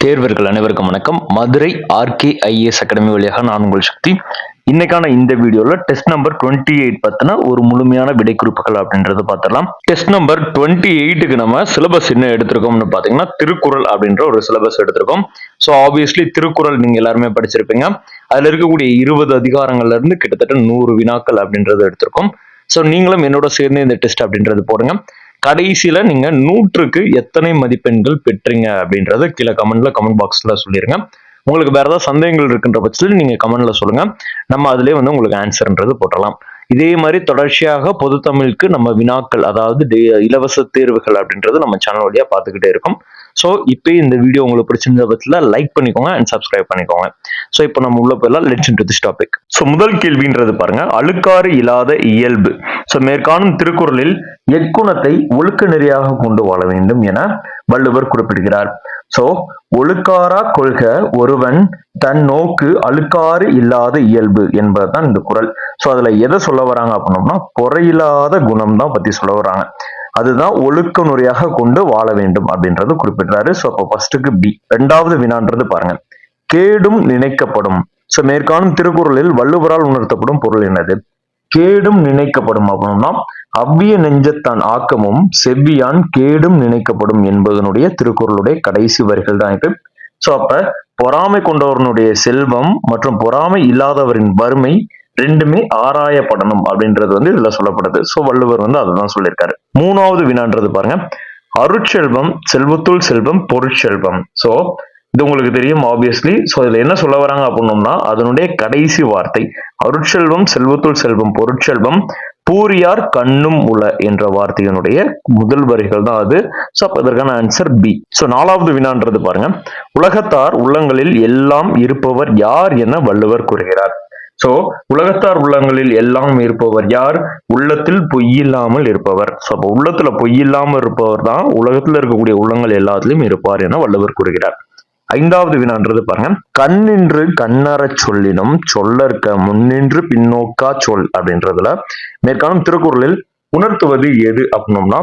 தேர்வர்கள் அனைவருக்கும் வணக்கம். Madurai RKIAS academy வழியாக நான் உங்கள் சக்தி. இன்னைக்கான இந்த வீடியோல டெஸ்ட் நம்பர் 28 பத்தின ஒரு முழுமையான விடை குறிப்புகள் அப்படின்றத பார்த்துடலாம். டெஸ்ட் நம்பர் 28க்கு நம்ம சிலபஸ் என்ன எடுத்திருக்கோம்னு பாத்தீங்கன்னா திருக்குறள் அப்படின்ற ஒரு சிலபஸ் எடுத்திருக்கோம். ஸோ ஆப்வியஸ்லி திருக்குறள் நீங்க எல்லாருமே படிச்சிருப்பீங்க. அதுல இருக்கக்கூடிய 20 அதிகாரங்கள்ல இருந்து கிட்டத்தட்ட 100 வினாக்கள் அப்படின்றத எடுத்திருக்கோம். ஸோ நீங்களும் என்னோட சேர்ந்து இந்த டெஸ்ட் அப்படின்றது போடுங்க. கடைசியில நீங்க 100க்கு எத்தனை மதிப்பெண்கள் பெற்றீங்க அப்படின்றத கீழே கமெண்ட் பாக்ஸ்ல சொல்லிருங்க. உங்களுக்கு வேற ஏதாவது சந்தேகங்கள் இருக்கின்ற பட்சத்தில் நீங்க கமெண்ட்ல சொல்லுங்க. நம்ம அதுலயே உங்களுக்கு ஆன்சர்ன்றது போட்டலாம். இதே மாதிரி தொடர்ச்சியாக பொது தமிழுக்கு நம்ம வினாக்கள், அதாவது இலவச தேர்வுகள் அப்படின்றது நம்ம சேனல் வழியா பார்த்துக்கிட்டே இருக்கும். ஸோ இப்போ இந்த வீடியோ உங்களுக்கு பிடிச்சிருந்த பட்சத்தில் லைக் பண்ணிக்கோங்க அண்ட் சப்ஸ்கிரைப் பண்ணிக்கோங்க. ஸோ இப்போ நம்ம உள்ள போயிடலாம். Let's into this topic. So முதல் கேள்வின்றது பாருங்க, அழுக்காறு இல்லாத இயல்பு. ஸோ மேற்காணும் திருக்குறளில் எக்குணத்தை ஒழுக்க நெறியாக கொண்டு வாழ வேண்டும் என வள்ளுவர் குறிப்பிடுகிறார். சோ ஒழுக்காரா கொள்க ஒருவன் தன் நோக்கு அழுக்காறு இல்லாத இயல்பு என்பதுதான் இந்த குறள். சோ அதுல எதை சொல்ல வராங்க அப்படின்னோம்னா பொறையில்லாத குணம் தான் பத்தி சொல்ல வராங்க. அதுதான் ஒழுக்க முறையாக கொண்டு வாழ வேண்டும் அப்படின்றது குறிப்பிடுறாரு. சோ அப்போ ஃபர்ஸ்டுக்கு பி. ரெண்டாவது வினான்றது பாருங்க, கேடும் நினைக்கப்படும். சோ மேற்காணும் திருக்குறளில் வள்ளுவரால் உணர்த்தப்படும் பொருள் என்னது? கேடும் நினைக்கப்படும் அப்படின்னா அவ்விய நெஞ்சத்தான் ஆக்கமும் செவ்வியான் கேடும் நினைக்கப்படும் என்பதனுடைய திருக்குறளுடைய கடைசி வரிகள் தான் இது. சோ அப்ப பொறாமை கொண்டவர்களுடைய செல்வம் மற்றும் பொறாமை இல்லாதவரின் வறுமை ரெண்டுமே ஆராயப்படணும் அப்படின்றது இதுல சொல்லப்படுது. சோ வள்ளுவர் அதுதான் சொல்லியிருக்காரு. மூணாவது வினான்றது பாருங்க, அருட்செல்வம் செல்வத்துள் செல்வம் பொருட்செல்வம். சோ இது உங்களுக்கு தெரியும் ஆப்வியஸ்லி. சோ இதுல என்ன சொல்ல வராங்க அப்படின்னோம்னா அதனுடைய கடைசி வார்த்தை அருட்செல்வம் செல்வத்துள் செல்வம் பொருட்செல்வம் பூரியார் கண்ணும் உள என்ற வார்த்தையினுடைய முதல் வரிகள் தான் அது. சோ அப்ப இதற்கான ஆன்சர் பி. சோ நாலாவது வினான்றது பாருங்க, உலகத்தார் உள்ளங்களில் எல்லாம் இருப்பவர் யார் என வள்ளுவர் கூறுகிறார். சோ உலகத்தார் உள்ளங்களில் எல்லாம் இருப்பவர் யார்? உள்ளத்தில் பொய்யில்லாமல் இருப்பவர். சோ அப்ப உள்ளத்துல பொய்யில்லாமல் இருப்பவர் தான் உலகத்துல இருக்கக்கூடிய உள்ளங்கள் எல்லாத்திலும் இருப்பார் என வள்ளுவர் கூறுகிறார். ஐந்தாவது வினான்றது பாருங்க, கண்ணின்று கண்ணற சொல்லினும் சொல்லற்க முன்னின்று பின்னோக்கா சொல் அப்படின்றதுல மேற்காணும் திருக்குறளில் உணர்த்துவது எது அப்படின்னோம்னா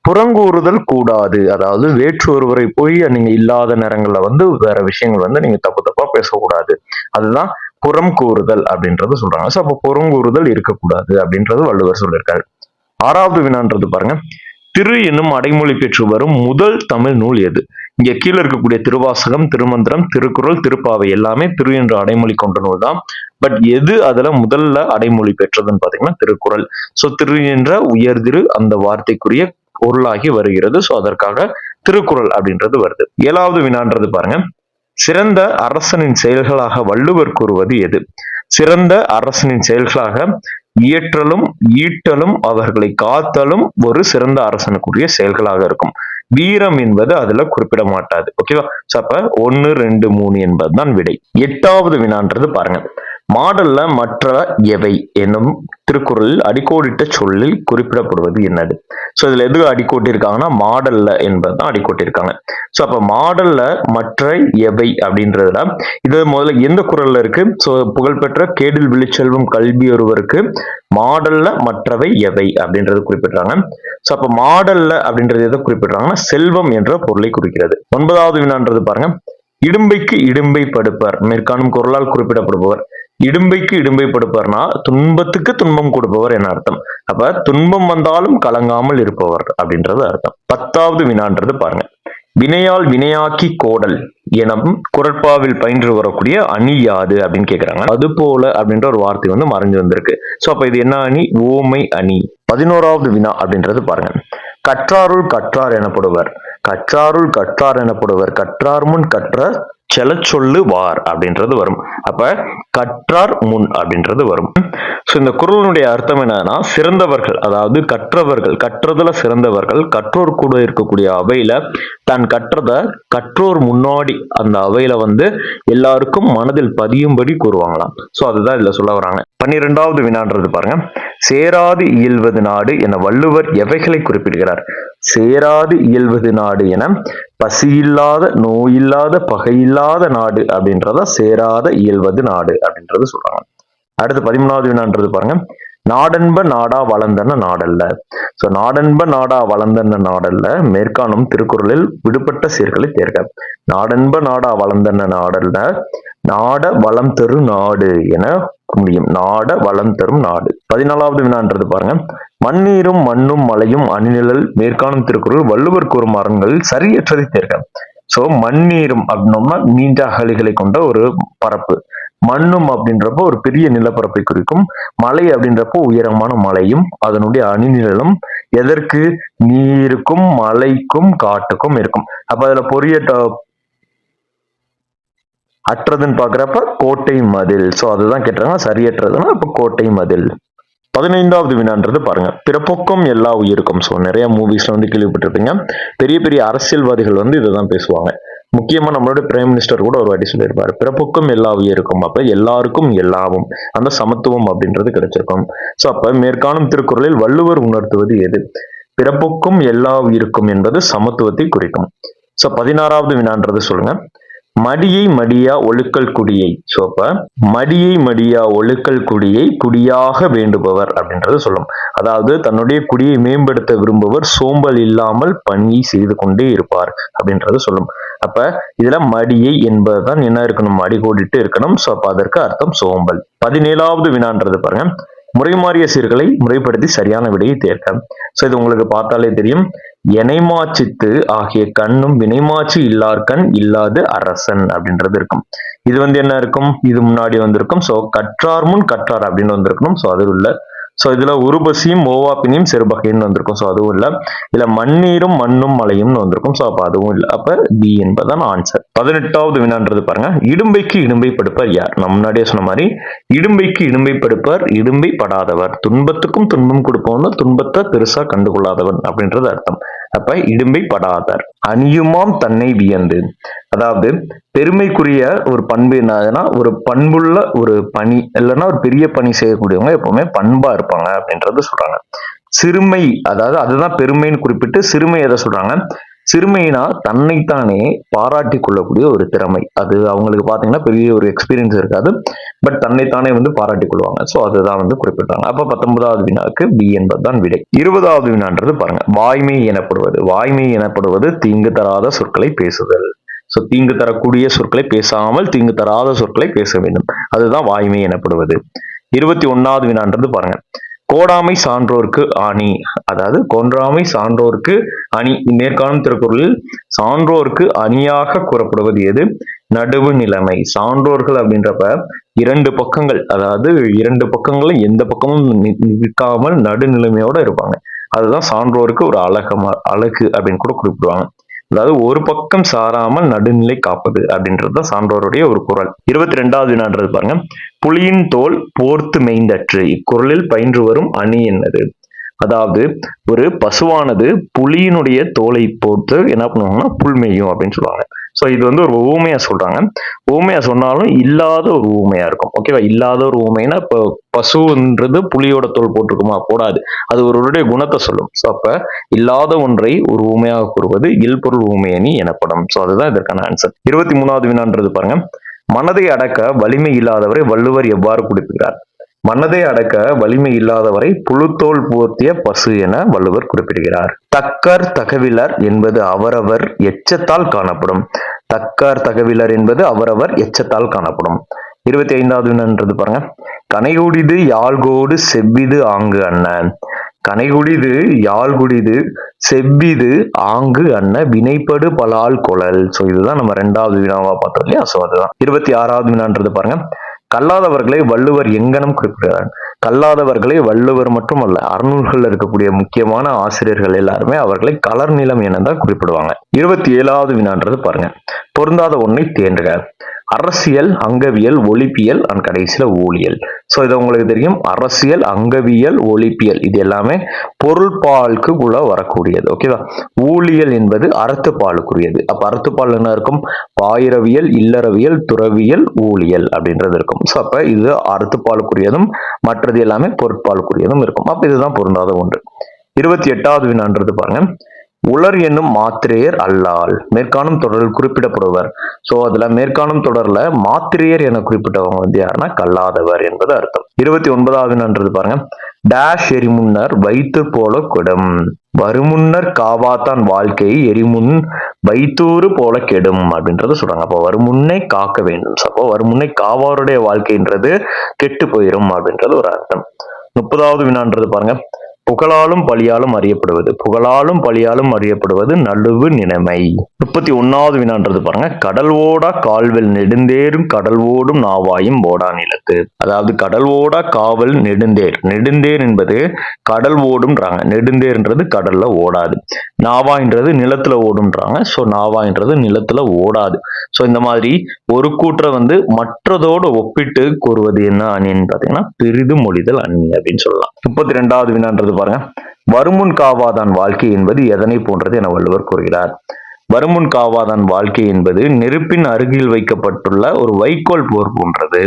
புறங்கூறுதல் கூடாது. அதாவது வேற்று ஒருவரை போய் நீங்க இல்லாத நேரங்கள்ல வேற விஷயங்கள் நீங்க தப்பா பேசக்கூடாது. அதுதான் புறம் கூறுதல் அப்படின்றது சொல்றாங்க. சோ அப்ப புறங்கூறுதல் இருக்கக்கூடாது அப்படின்றது வள்ளுவர் சொல்லியிருக்காரு. ஆறாவது வினான்றது பாருங்க, திரு என்னும் அடைமொழி பெற்று வரும் முதல் தமிழ் நூல் எது? இங்க கீழே இருக்கக்கூடிய திருவாசகம், திருமந்திரம், திருக்குறள், திருப்பாவை எல்லாமே திரு என்ற அடைமொழி கொண்ட நூல் தான். பட் எது அதுல முதல்ல அடைமொழி பெற்றதுன்னு பாத்தீங்கன்னா திருக்குறள். சோ திரு என்ற உயர்திரு அந்த வார்த்தைக்குரிய பொருளாகி வருகிறது. சோ அதற்காக திருக்குறள் அப்படின்றது வருது. ஏழாவது வினான்றது பாருங்க, சிறந்த அரசனின் செயல்களாக வள்ளுவர் கூறுவது எது? சிறந்த அரசனின் செயல்களாக இயற்றலும் ஈட்டலும் அவர்களை காத்தலும் ஒரு சிறந்த அரசனுக்குரிய செயல்களாக இருக்கும். வீரம் என்பது அதுல குறிப்பிட மாட்டாது. ஓகேவா? சோ அப்ப 1, 2, 3 என்பதுதான் விடை. எட்டாவது வினான்றது பாருங்க, மாடல்ல மற்ற எவை என்னும் திருக்குறளில் அடிக்கோடிட்ட சொல்லில் குறிப்பிடப்படுவது என்னது? சோ இதுல எது அடிக்கோட்டி இருக்காங்கன்னா மாடல்ல என்பதுதான் அடிக்கோட்டி இருக்காங்க. சோ அப்ப மாடல்ல மற்ற எவை அப்படின்றதுல இது முதல்ல எந்த குறள்ல இருக்கு? சோ புகழ்பெற்ற கேடில் விழிச்செல்வம் கல்வி ஒருவருக்கு மாடல்ல மற்றவை எவை அப்படின்றது குறிப்பிடுறாங்க. சோ அப்ப மாடல்ல அப்படின்றது எதை குறிப்பிடுறாங்கன்னா செல்வம் என்ற பொருளை குறிக்கிறது. 9வது வினான்றது பாருங்க, இடும்பைக்கு இடும்பை படுப்பர். மேற்காணும் குறளால் குறிப்பிடப்படுபவர். இடும்பைக்கு இடும்பை படுப்பர்னா துன்பத்துக்கு துன்பம் கொடுப்பவர் என அர்த்தம். அப்ப துன்பம் வந்தாலும் கலங்காமல் இருப்பவர் அப்படின்றது அர்த்தம். 10வது வினான்றது பாருங்க, வினையால் வினையாக்கி கோடல் எனும் குறட்பாவில் பயின்று வரக்கூடிய அணி யாது அப்படின்னு கேக்குறாங்க. அது போல அப்படின்ற ஒரு வார்த்தை மறைஞ்சு வந்திருக்கு. சோ அப்ப இது என்ன அணி? ஓமை அணி. 11வது வினா அப்படின்றது பாருங்க, கற்றாருள் கற்றார் எனப்படுவர். கற்றாருள் கற்றார் எனப்படுவர் கற்றார் முன் கற்ற செல சொல்லு வார் அப்படின்றது வரும். அப்ப கற்றார் முன் அப்படின்றது வரும். சோ இந்த குறளுடைய அர்த்தம் என்னன்னா சிறந்தவர்கள், அதாவது கற்றவர்கள், கற்றதுல சிறந்தவர்கள் கற்றோர் கூட இருக்கக்கூடிய அவையில தான் கற்றத கற்றோர் முன்னாடி அந்த அவையில எல்லாருக்கும் மனதில் பதியும்படி கூறுவாங்களாம். சோ அதுதான் இதுல சொல்ல வராங்க. 12வது வினான்றது பாருங்க, சேராது இயல்வது நாடு என வள்ளுவர் எவைகளை குறிப்பிடுகிறார்? சேராது இயல்வது நாடு என பசியில்லாத நோயில்லாத பகையில்லாத நாடு அப்படின்றத சேராத இயல்வது நாடு அப்படின்றது சொல்றாங்க. அடுத்து 13வது வினான்றது பாருங்க, நாடென்ப நாடா வளர்ந்தன நாடல்ல. சோ நாடென்ப நாடா வளர்ந்தன நாடல்ல மேற்காணும் திருக்குறளில் விடுபட்ட சீர்களை தேர்க. நாடென்ப நாடா வளர்ந்தன நாடல்ல நாட வளம் தரு நாடு என முடியும். நாட வளம் தரும் நாடு. 14வது வினான்றது பாருங்க. மண்ணீரும் மண்ணும் மலையும் அணிநிழல் மேற்காணும் திருக்குறள் வள்ளுவர் கூறும் அறங்களில் சரியற்றதை தேர்க. சோ மண்ணீரும் அப்படின்னோம்னா நீண்ட அகழிகளை கொண்ட ஒரு பரப்பு. மண்ணும் அப்படின்றப்போ ஒரு பெரிய நிலப்பரப்பை குறிக்கும். மலை அப்படின்றப்போ உயரமான மலையும் அதனுடைய அணிநிழலும் எதற்கு நீருக்கும் மலைக்கும் காட்டுக்கும் இருக்கும். அப்ப அதுல அற்றதுன்னு பாக்குறப்ப கோட்டை மதில். சோ அதுதான் கேட்டாங்க. சரியற்றதுன்னா அப்ப கோட்டை மதில். 15வது வினான்றது பாருங்க. பிறப்பொக்கும் எல்லா உயிருக்கும். சோ நிறைய மூவிஸ்ல கேள்விப்பட்டிருப்பீங்க. பெரிய பெரிய அரசியல்வாதிகள் இதுதான் பேசுவாங்க. முக்கியமா நம்மளோட பிரைம் மினிஸ்டர் கூட ஒரு வாட்டி சொல்லியிருப்பாரு, பிறப்புக்கும் எல்லா உயிருக்கும். அப்ப எல்லாருக்கும் எல்லாவும் அந்த சமத்துவம் அப்படின்றது கிடைச்சிருக்கும். சோ அப்ப மேற்காணும் திருக்குறளில் வள்ளுவர் உணர்த்துவது எது? பிறப்புக்கும் எல்லா உயிருக்கும் என்பது சமத்துவத்தை குறிக்கும். சோ 16வது வினான்றது சொல்லுங்க. மடியை மடியா ஒழுக்கல் குடியை. சோ அப்ப மடியை மடியா ஒழுக்கல் குடியை குடியாக வேண்டுபவர் அப்படின்றது சொல்லும். அதாவது தன்னுடைய குடியை மேம்படுத்த விரும்புவர் சோம்பல் இல்லாமல் பணியை செய்து கொண்டே இருப்பார் அப்படின்றது சொல்லும். அப்ப இதுல மடியை என்பதுதான் என்ன இருக்கணும்? அடிகோடிட்டு இருக்கணும். சோ அப்ப அதற்கு அர்த்தம் சோம்பல். 17வது வினான்றது பாருங்க. முறைமாறிய சீர்களை முறைப்படுத்தி சரியான விடையை தேர்க. சோ இது உங்களுக்கு பார்த்தாலே தெரியும். எனைமாச்சித்து ஆகிய கண்ணும் வினைமாச்சி இல்லார் கண் இல்லாது அரசன் அப்படின்றது இருக்கும். இது என்ன இருக்கும்? இது முன்னாடி வந்திருக்கும். சோ கற்றார் முன் கற்றார் அப்படின்னு வந்திருக்கணும். சோ அது உள்ள. சோ இதுல உருபசியும் ஓவாப்பினியும் செருபகைன்னு வந்திருக்கும். சோ அதுவும் இல்ல. இதுல மண்ணீரும் மண்ணும் மலையும்னு வந்திருக்கும். சோ அப்ப அதுவும் இல்ல. அப்ப பி என்பதுதான் ஆன்சர். 18வது வினான்றது பாருங்க. இடும்பைக்கு இடும்பை படுப்பர் யார்? நம்ம முன்னாடியே சொன்ன மாதிரி இடும்பைக்கு இடும்பை படுப்பர் இடும்பை படாதவர். துன்பத்துக்கும் துன்பம் கொடுப்பவன் துன்பத்தை பெருசா கண்டுகொள்ளாதவன் அப்படின்றது அர்த்தம். அப்ப இடும்பை படாதர். அணியுமாம் தன்னை வியந்து. அதாவது பெருமைக்குரிய ஒரு பண்பு என்னதுன்னா, ஒரு பண்புள்ள ஒரு பணி இல்லைன்னா ஒரு பெரிய பணி செய்யக்கூடியவங்க எப்பவுமே பண்பா இருப்பாங்க அப்படின்றது சொல்றாங்க. சிறுமை, அதாவது அதுதான் பெருமைன்னு குறிப்பிட்டு சிறுமை எதை சொல்றாங்க? சிறுமைனா தன்னைத்தானே பாராட்டி கொள்ளக்கூடிய ஒரு திறமை. அது அவங்களுக்கு பாத்தீங்கன்னா பெரிய ஒரு எக்ஸ்பீரியன்ஸ் இருக்காது. பட் தன்னைத்தானே பாராட்டி கொள்வாங்க. சோ அதுதான் குறிப்பிட்டாங்க. அப்ப 19வது வினாக்கு பி என்பதுதான் விடை. 20வது வினான்றது பாருங்க. வாய்மை எனப்படுவது. வாய்மை எனப்படுவது தீங்கு தராத சொற்களை பேசுதல். சோ தீங்கு தரக்கூடிய சொற்களை பேசாமல் தீங்கு தராத சொற்களை பேச வேண்டும். அதுதான் வாய்மை எனப்படுவது. 21வது வினான்றது பாருங்க. கோடாமை சான்றோர்க்கு அணி. அதாவது கொன்றாமை சான்றோர்க்கு அணி. மேற்காணும் திருக்குறளில் சான்றோர்க்கு அணியாக கூறப்படுவது எது? நடுவு நிலைமை. சான்றோர்கள் அப்படின்றப்ப இரண்டு பக்கங்கள், அதாவது இரண்டு பக்கங்களும் எந்த பக்கமும் நிற்காமல் நடுநிலைமையோட இருப்பாங்க. அதுதான் சான்றோருக்கு ஒரு அழகு அப்படின்னு கூட குறிப்பிடுவாங்க. அதாவது ஒரு பக்கம் சாராமல் நடுநிலை காப்பது அப்படின்றது சான்றோருடைய ஒரு குறள். 22வது வினான்றது பாருங்க. புலியின் தோல் போர்த்து மேய்ந்தற்று. இக்குறளில் பயின்று வரும் அணி என்னது? அதாவது ஒரு பசுவானது புலியினுடைய தோலை போட்டு என்ன பண்ணுவாங்கன்னா புல் மேயும் அப்படின்னு சொல்லுவாங்க. சோ இது ஒரு ஊமையா சொல்றாங்க. ஊமையா சொன்னாலும் இல்லாத ஒரு ஊமையா இருக்கும். ஓகேவா? இல்லாத ஒரு ஊமைனா இப்போ பசுன்றது புலியோட தோல் போட்டிருக்குமா? போடாது. அது ஒருவருடைய குணத்தை சொல்லும். சோ அப்ப இல்லாத ஒன்றை ஒரு ஊமையாக கூறுவது இல்பொருள் ஊமையணி எனப்படும். சோ அதுதான் இதற்கான ஆன்சர். 23வது வினான்றது பாருங்க. மனதை அடக்க வலிமை இல்லாதவரை வள்ளுவர் எவ்வாறு குறிப்பிடுகிறார்? மனதை அடக்க வலிமை இல்லாதவரை புழுத்தோல் போர்த்திய பசு என வள்ளுவர் குறிப்பிடுகிறார். தக்கர் தகவிலர் என்பது அவரவர் எச்சத்தால் காணப்படும். தக்கர் தகவிலர் என்பது அவரவர் எச்சத்தால் காணப்படும். 25வது வினான்றது பாருங்க. கனைகுடிது யாழ்கோடு செவ்விது ஆங்கு அண்ணன். கனைகுடிது யாழ்குடிது செவ்விது ஆங்கு அண்ண வினைப்படு பலால் கொழல். சோ இதுதான் நம்ம 2வது வினாவா பார்த்தோம் இல்லையா? சோ அதுதான். 26வது வினான்றது பாருங்க. கல்லாதவர்களை வள்ளுவர் எங்கனம் குறிப்பிடுகிறார்? கல்லாதவர்களை வள்ளுவர் மட்டுமல்ல, அறநூல்கள் இருக்கக்கூடிய முக்கியமான ஆசிரியர்கள் எல்லாருமே அவர்களை கலர் நிலம் என தான் குறிப்பிடுவாங்க. 27வது வினான்றது பாருங்க. பொருந்தாத ஒன்றை தேர்க. அரசியல், அங்கவியல், ஒலிப்பியல் அண்ட் கடைசியில ஊழியல். சோ இது உங்களுக்கு தெரியும். அரசியல், அங்கவியல், ஒலிப்பியல் இது எல்லாமே பொருள்பாலுக்கு உள்ள வரக்கூடியது. ஓகேவா? ஊழியல் என்பது அறத்துப்பாலுக்குரியது. அப்ப அறத்துப்பால் என்ன இருக்கும்? பாயிரவியல், இல்லறவியல், துறவியல், ஊழியல் அப்படின்றது இருக்கும். சோ அப்ப இது அறத்துப்பாலுக்குரியதும் மற்றது எல்லாமே பொருட்பாலுக்குரியதும் இருக்கும். அப்ப இதுதான் பொருந்தாத ஒன்று. 28வது வினான்றது பாருங்க. உலர் என்னும் மாத்திரையர் அல்லால் மேற்காணும் தொடரில் குறிப்பிடப்படுவர். சோ அதுல மேற்காணும் தொடர்ல மாத்திரையர் என குறிப்பிட்டவங்க வந்து யாருன்னா கல்லாதவர் என்பது அர்த்தம். 29வது நன்றது பாருங்க. டேஷ் எரிமுன்னர் வைத்து போல கெடும், வருமுன்னர் காவாத்தான் வாழ்க்கை எரிமுன் வைத்தூறு போல கெடும் அப்படின்றத சொல்றாங்க. அப்போ வருமுன்னை காக்க வேண்டும். அப்போ வருமுன்னை காவாருடைய வாழ்க்கைன்றது கெட்டு போயிரும் அப்படின்றது ஒரு அர்த்தம். 30வது வினான்றது பாருங்க. புகழாலும் பழியாலும் அறியப்படுவது, புகழாலும் பழியாலும் அறியப்படுவது நழுவு நிலைமை. 31வது வினான்றது பாருங்க. கடல் ஓடா கால்வெல் நெடுந்தேரும் கடல் ஓடும் நாவாயும் ஓடா நிலத்து. அதாவது கடல் ஓடா காவல் நெடுந்தேர், நெடுந்தேர் என்பது கடல் ஓடும்ன்றாங்க, நெடுந்தேர்ன்றது கடல்ல ஓடாது, நாவான்றது நிலத்துல ஓடும்ன்றாங்க. சோ நாவான்றது நிலத்துல ஓடாது. சோ இந்த மாதிரி ஒரு கூற்றை வந்து மற்றதோடு ஒப்பிட்டு கூறுவது என்ன அணின்னு பாத்தீங்கன்னா பெரிது மொழிதல் அணி அப்படின்னு சொல்லலாம். 32வது வினான்றது பாருங்க. வருமுன் காவாதான் வாழ்க்கை என்பது எதனை போன்றது என வள்ளுவர் கூறுகிறார். வருமுன் காவாதான் வாழ்க்கை என்பது நெருப்பின் அருகில் வைக்கப்பட்டுள்ள ஒரு வைக்கோல் போர் போன்றது.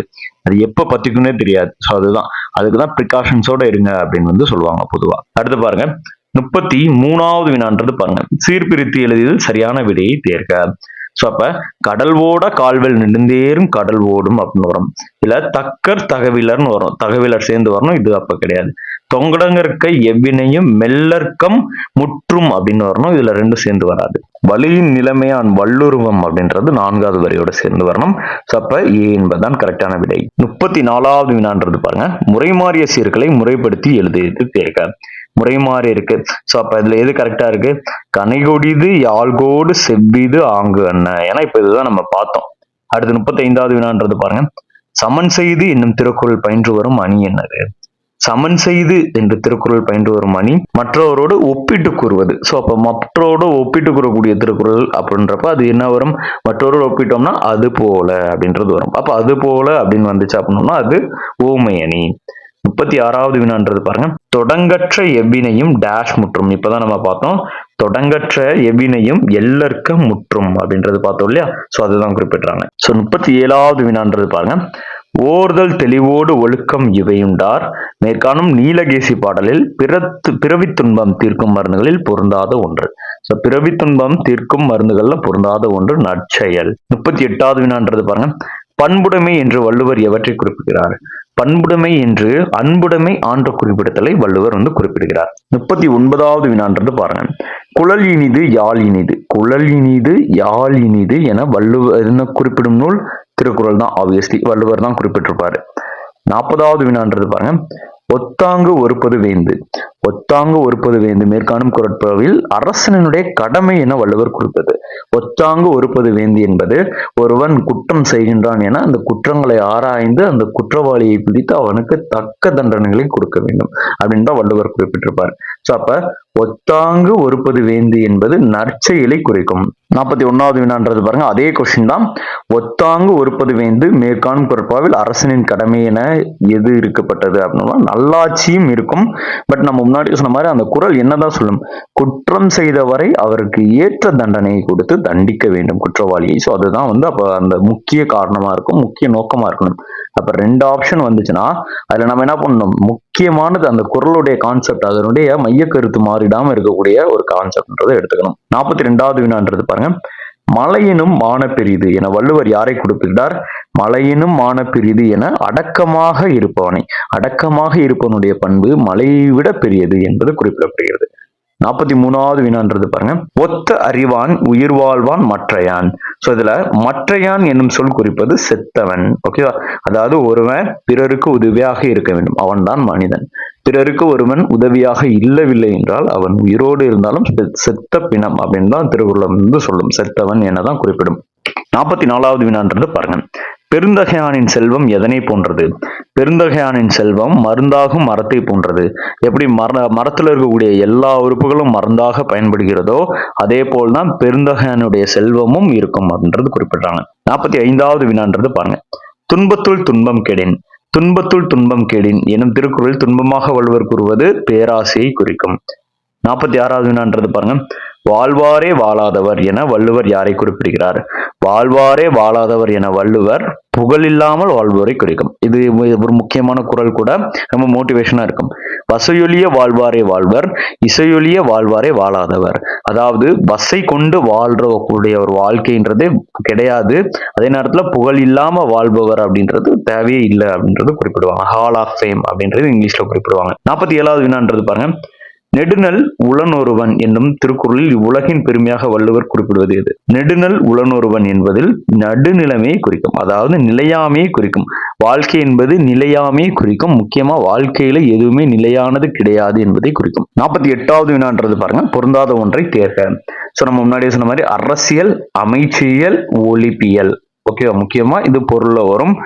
அது எப்ப பத்திக்குன்னே தெரியாது. ஸோ அதுதான், அதுக்குதான் ப்ரிகாஷன்ஸோட இருங்க அப்படின்னு வந்து சொல்லுவாங்க பொதுவா. அடுத்து பாருங்க. 33வது வினான்றது பாருங்க. சீர்பிரித்து எழுதியதில் சரியான விடையை தேர்க. ஸோ அப்ப கடல் ஓட கால்வெல் நெடுந்தேரும் கடல் ஓடும் அப்படின்னு வரும். இல்ல தக்கர் தகவிலர்னு வரும், தகவிலர் சேர்ந்து வரணும், இது அப்ப கிடையாது. தொங்கடங்கற்க எவ்வினையும் மெல்லர்க்கம் முற்றும் அப்படின்னு வரணும், இதுல ரெண்டும் சேர்ந்து வராது. வலியின் நிலைமையான் வல்லுருவம் அப்படின்றது 4வது வரியோட சேர்ந்து வரணும். அப்ப ஏ என்பதுதான் கரெக்டான விடை. 34வது வினான்றது பாருங்க. முறைமாறிய சீர்களை முறைப்படுத்தி எழுதியது தேர்க. முறை மாறி இருக்கு. சோ அப்ப இதுல எது கரெக்டா இருக்கு? கனைகொடிது யாழ்கோடு செவ்விது ஆங்கு அண்ண. ஏன்னா இப்ப இதுதான் நம்ம பார்த்தோம். அடுத்து 35வது வினான்றது பாருங்க. சமன் செய்து என்னும் திருக்குறள் பயின்று வரும் அணி என்னது? சமன் செய்து என்று திருக்குறள் பயின்று வரும் அணி மற்றவரோடு ஒப்பிட்டு கூறுவது. சோ அப்ப மற்றோடு ஒப்பிட்டு கூறக்கூடிய திருக்குறள் அப்படின்றப்ப அது என்ன வரும்? மற்றவரோடு ஒப்பிட்டோம்னா அது போல அப்படின்றது வரும். அப்ப அது போல அப்படின்னு வந்துச்சு அப்படின்னோம்னா அது ஓமை அணி. 36வது வினான்றது பாருங்க. தொடங்கற்ற எவ்வினையும் டேஷ் முற்றும். இப்பதான் நம்ம பார்த்தோம். தொடங்கற்ற எவ்வினையும் எல்லற்க முற்றும் அப்படின்றது பார்த்தோம் இல்லையா? சோ அதுதான் குறிப்பிடுறாங்க. சோ 37வது வினான்றது பாருங்க. ஓர்தல் தெளிவோடு ஒழுக்கம் இவையுண்டார் மேற்காணும் நீலகேசி பாடலில் பிறவி துன்பம் தீர்க்கும் மருந்துகளில் பொருந்தாத ஒன்று. சோ பிறவி துன்பம் தீர்க்கும் மருந்துகள்ல பொருந்தாத ஒன்று நற்செயல். 38வது வினான்றது பாருங்க. பண்புடைமை என்று வள்ளுவர் எவற்றை குறிப்பிடுகிறார்? பண்புடைமை என்று அன்புடைமை ஆன்ற குறிப்பிடுதலை வள்ளுவர் வந்து குறிப்பிடுகிறார். 39வது வினான்றது பாருங்க. குழல் இனிது யாழ் இனிது, குழல் இனிது யாழ் இனிது என வள்ளுவர் குறிப்பிடும் நூல் திருக்குறள் தான். ஆப்வியஸ்லி வள்ளுவர் தான் குறிப்பிட்டிருப்பாரு. 40வது வினான்றது பாருங்க. ஒத்தாங்கு ஒருப்பது வேந்து, ஒத்தாங்கு ஒருப்பது வேந்து மேற்காணும் குறட்பாவில் அரசனுடைய கடமை என வள்ளுவர் குறிப்பது. ஒத்தாங்கு ஒருப்பது வேந்து என்பது ஒருவன் குற்றம் செய்கின்றான் என அந்த குற்றங்களை ஆராய்ந்து அந்த குற்றவாளியை பிடித்து அவனுக்கு தக்க தண்டனைகளை கொடுக்க வேண்டும் அப்படின்னு தான் வள்ளுவர் குறிப்பிட்டிருப்பார். சோ அப்ப ஒத்தாங்கு ஒருப்பது வேந்து என்பது நற்செயலை குறிக்கும். 41வது வினான்றது பாருங்க. அதே கொஸ்டின் தான். ஒத்தாங்கு ஒருப்பது வேந்து மேற்காணும் குறட்பாவில் அரசனின் கடமை என எது இருக்கப்பட்டது அப்படின்னா நல்லாட்சியும் இருக்கும். பட் நம்ம முன்னாடி சொன்ன மாதிரி அந்த குறள் என்னதான் சொல்லும்? குற்றம் செய்தவரை அவருக்கு ஏற்ற தண்டனையை கொடுத்து தண்டிக்க வேண்டும் குற்றவாளியை. ஸோ அதுதான் வந்து அப்ப அந்த முக்கிய காரணமா இருக்கும், முக்கிய நோக்கமா இருக்கணும். அப்ப 2 ஆப்ஷன் வந்துச்சுன்னா அதுல நம்ம என்ன பண்ணணும்? முக்கியமானது அந்த குறளுடைய கான்செப்ட், அதனுடைய மைய கருத்து மாறிடாம இருக்கக்கூடிய ஒரு கான்செப்ட்ன்றதை எடுத்துக்கணும். 42வது வினான்றது பாருங்க. மலையினும் மான பெரிது என வள்ளுவர் யாரை குறிப்பிட்டார்? மலையினும் மான பெரிது என அடக்கமாக இருப்பவனை, அடக்கமாக இருப்பவனுடைய பண்பு மலையை விட பெரியது என்பது குறிப்பிடப்படுகிறது. 43வது வினான்றது பாருங்க. ஒத்த அறிவான் உயிர் வாழ்வான் மற்றையான். சோ இதுல மற்றையான் என்னும் சொல் குறிப்பது செத்தவன். ஓகேவா? அதாவது ஒருவன் பிறருக்கு உதவியாக இருக்க வேண்டும், அவன் தான் மனிதன். பிறருக்கு ஒருவன் உதவியாக இல்லவில்லை என்றால் அவன் உயிரோடு இருந்தாலும் செத்த பிணம் அப்படின்னு தான் திருக்குறள் வந்து சொல்லும். செத்தவன் எனதான் குறிப்பிடும். 44வது வினான்றது பாருங்க. பெருந்தகையானின் செல்வம் எதனை போன்றது? பெருந்தகையானின் செல்வம் மருந்தாகும் மரத்தை போன்றது. எப்படி மரத்துல இருக்கக்கூடிய எல்லா உறுப்புகளும் மருந்தாக பயன்படுகிறதோ அதே போல்தான் பெருந்தகையானுடைய செல்வமும் இருக்கும் அப்படின்றது குறிப்பிடுறாங்க. 45வது வினான்றது பாருங்க. துன்பத்துள் துன்பம் கெடின், துன்பத்துள் துன்பம் கெடின் எனும் திருக்குறள் துன்பமாக வள்ளுவர் கூறுவது பேராசையை குறிக்கும். 46வது வினான்றது பாருங்க. வாழ்வாரே வாழாதவர் என வள்ளுவர் யாரை குறிப்பிடுகிறார்? வாழ்வாரே வாழாதவர் என வள்ளுவர் புகழில்லாமல் வாழ்வோரை குறிக்கும். இது ஒரு முக்கியமான குறள் கூட, ரொம்ப மோட்டிவேஷனா இருக்கும். வசையொலிய வாழ்வாரே வாழ்வர், இசையொலிய வாழ்வாரே வாழாதவர். அதாவது வசை கொண்டு வாழ்றக்கூடிய ஒரு வாழ்க்கைன்றது கிடையாது, அதே நேரத்துல புகழ் இல்லாம வாழ்பவர் அப்படின்றது தேவையே இல்லை அப்படின்றது குறிப்பிடுவாங்க. ஹால் ஆஃப் ஃபேம் அப்படின்றது இங்கிலீஷ்ல குறிப்பிடுவாங்க. 47வது வினான்றது பாருங்க. நெடுநல் உளனொருவன் என்னும் திருக்குறளில் இவ்வுலகின் பெருமையாக வள்ளுவர் குறிப்பிடுவது எது? நெடுநல் உளனொருவன் என்பதில் நடுநிலைமையை குறிக்கும், அதாவது நிலையாமையை குறிக்கும். வாழ்க்கை என்பது நிலையாமையை குறிக்கும். முக்கியமா வாழ்க்கையில எதுவுமே நிலையானது கிடையாது என்பதை குறிக்கும். 48வது வினான்றது பாருங்க, பொருந்தாத ஒன்றை தேர்க. சோ நம்ம முன்னாடியே சொன்ன மாதிரி அரசியல், அமைச்சியல், ஒலிப்பியல். ஓகேவா? முக்கியமா இது பொருள்ல வரும்.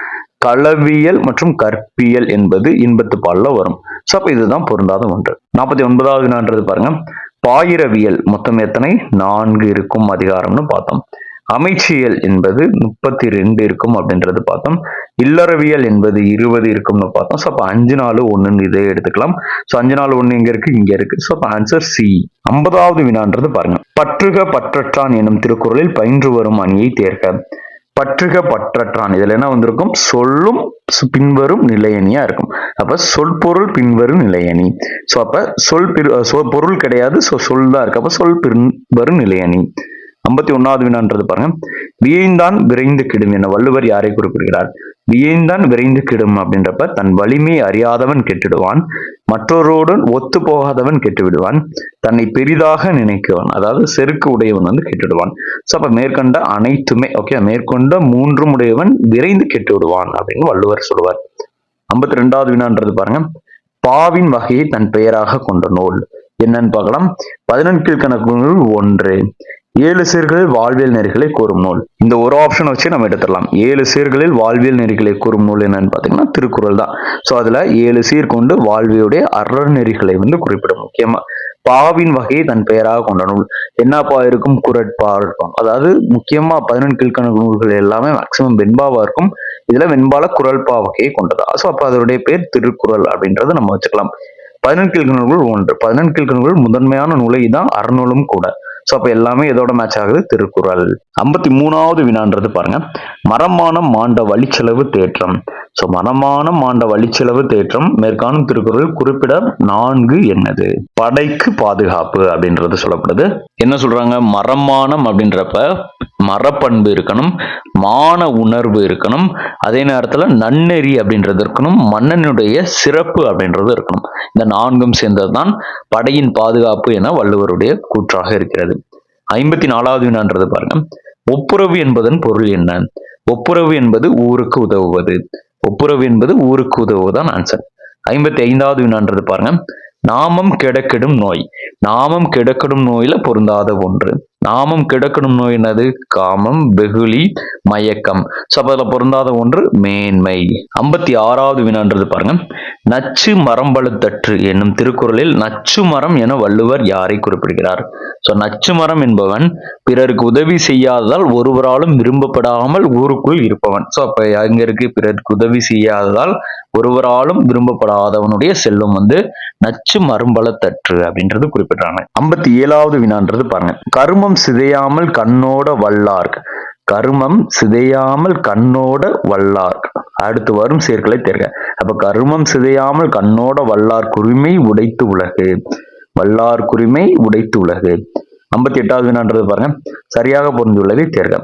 களவியல் மற்றும் கற்பியல் என்பது இன்பத்து பால்ல வரும். சோ அப்ப இதுதான் பொருந்தாத ஒன்று. 49வது வினான்றது பாருங்க, பாயிரவியல் மொத்தம் எத்தனை? 4 இருக்கும் அதிகாரம்னு பார்த்தோம். அமைச்சியல் என்பது 32 இருக்கும் அப்படின்றது பார்த்தோம். இல்லறவியல் என்பது 20 இருக்கும்னு பார்த்தோம். ஸோ அப்போ 5 4 1 இதே எடுத்துக்கலாம். ஸோ 5 4 1 இங்க இருக்கு, இங்க இருக்கு. ஸோ அப்போ ஆன்சர் சி. 50வது வினான்றது பாருங்க, பற்றுக பற்றற்றான் எனும் திருக்குறளில் பயின்று வரும் அணியை தேர்க. பற்றுக பற்றற்றான், இதுல என்ன வந்திருக்கும்? சொல்லும் பின்வரும் நிலையணியா இருக்கும். அப்ப சொற்பொருள் பின்வரும் நிலையணி. சோ அப்ப பொருள் கிடையாது, சொல் தான் இருக்கு. அப்ப சொல் பின்வரும் நிலையணி. 51வது வினான்றது பாருங்க, வியைந்தான் விரைந்து கெடும் என வள்ளுவர் யாரை குறிப்பிடுகிறார்? வியைந்தான் விரைந்து கெடும் அப்படின்றப்ப தன் வலிமை அறியாதவன் கெட்டுடுவான், மற்றொருடன் ஒத்து போகாதவன் கெட்டு விடுவான், தன்னை பெரிதாக நினைக்குவான், அதாவது செருக்கு உடையவன் வந்து கெட்டுடுவான். சோ அப்ப மேற்கொண்ட அனைத்துமே ஓகே, மேற்கொண்ட 3 உடையவன் விரைந்து கெட்டு விடுவான் அப்படின்னு வள்ளுவர் சொல்லுவார். 52வது வினான்றது பாருங்க, பாவின் வகையை தன் பெயராக கொண்ட நூல் என்னன்னு பார்க்கலாம். 14 நூல் 1. 7 சீர்களில் வாழ்வியல் நெறிகளை கூறும் நூல். இந்த ஒரு ஆப்ஷன் வச்சு நம்ம எடுத்துடலாம். 7 சீர்களில் வாழ்வியல் நெறிகளை கூறும் நூல் என்னன்னு பாத்தீங்கன்னா திருக்குறள் தான். சோ அதுல 7 சீர் கொண்டு வாழ்வியுடைய அறநெறிகளை வந்து குறிப்பிடும். முக்கியமா பாவின் வகையை தன் பெயராக கொண்ட நூல் என்னப்பா இருக்கும்? குறட்பா இருக்கும். அதாவது முக்கியமா 14 நூல்கள் எல்லாமே மேக்சிமம் வெண்பாவா இருக்கும். இதுல வெண்பால குறள்பா வகையை கொண்டதா. சோ அப்ப அதனுடைய பேர் திருக்குறள் அப்படின்றத நம்ம வச்சுக்கலாம். 14 நூல்கள் 1. 14 நூல்கள் முதன்மையான நூலை தான் அறநூலும் கூட. சோ அப்ப எல்லாமே எதோட மேட்ச் ஆகுது? திருக்குறள். 53வது வினான்றது பாருங்க, மரமானம் மாண்ட வழிச்செலவு தேற்றம். சோ மரமானம் மாண்ட வழிச்செலவு தேற்றம் மேற்காணும் திருக்குறள் குறிப்பிட 4 என்னது? படைக்கு பாதுகாப்பு அப்படின்றது சொல்லப்படுது. என்ன சொல்றாங்க? மரமானம் அப்படின்றப்ப மரப்பண்பு இருக்கணும், மான உணர்வு இருக்கணும், அதே நேரத்துல நன்னெறி அப்படின்றது இருக்கணும், மன்னனுடைய சிறப்பு அப்படின்றது இருக்கணும். இந்த 4ம் சேர்ந்ததுதான் படையின் பாதுகாப்பு என வள்ளுவருடைய கூற்றாக இருக்கிறது. 54வது வினான்றது பாருங்க, ஒப்புரவு என்பதன் பொருள் என்ன? ஒப்புரவு என்பது ஊருக்கு உதவுவது. ஒப்புரவு என்பது ஊருக்கு உதவுவதுதான் ஆன்சர். 55வது வினான்றது பாருங்க, நாமம் கெடக்கெடும் நோய். நாமம் கெடக்கெடும் நோயில பொருந்தாத ஒன்று. நாமம் கெடக்கெடும் நோய் என்னது? காமம், வெகுளி, மயக்கம். சபையில பொருந்தாத ஒன்று மேன்மை. 56வது வினான்றது பாருங்க, நச்சு மரம்பழுத்தற்று என்னும் திருக்குறளில் நச்சு மரம் என வள்ளுவர் யாரை குறிப்பிடுகிறார்? சோ நச்சு மரம் என்பவன் பிறருக்கு உதவி செய்யாததால் ஒருவராலும் விரும்பப்படாமல் ஊருக்குள் இருப்பவன். சோ அப்ப எங்க இருக்கு? பிறருக்கு உதவி செய்யாததால் ஒருவராலும் விரும்பப்படாதவனுடைய செல்வம் வந்து நச்சு மரும்பலத்தற்று அப்படின்றது குறிப்பிடுறாங்க. 57வது வினான்றது பாருங்க, கருமம் சிதையாமல் கண்ணோட வல்லார்க். கருமம் சிதையாமல் கண்ணோட வல்லார்க். அடுத்து வரும் சேர்களை தேர்க. அப்ப கருமம் சிதையாமல் கண்ணோட வல்லார் குரிமை உடைத்து உலகு. வல்லார் குரிமை உடைத்து உலகு. 58வது வினான்றது பாருங்க, சரியாக பொருந்துள்ளதை தேர்க.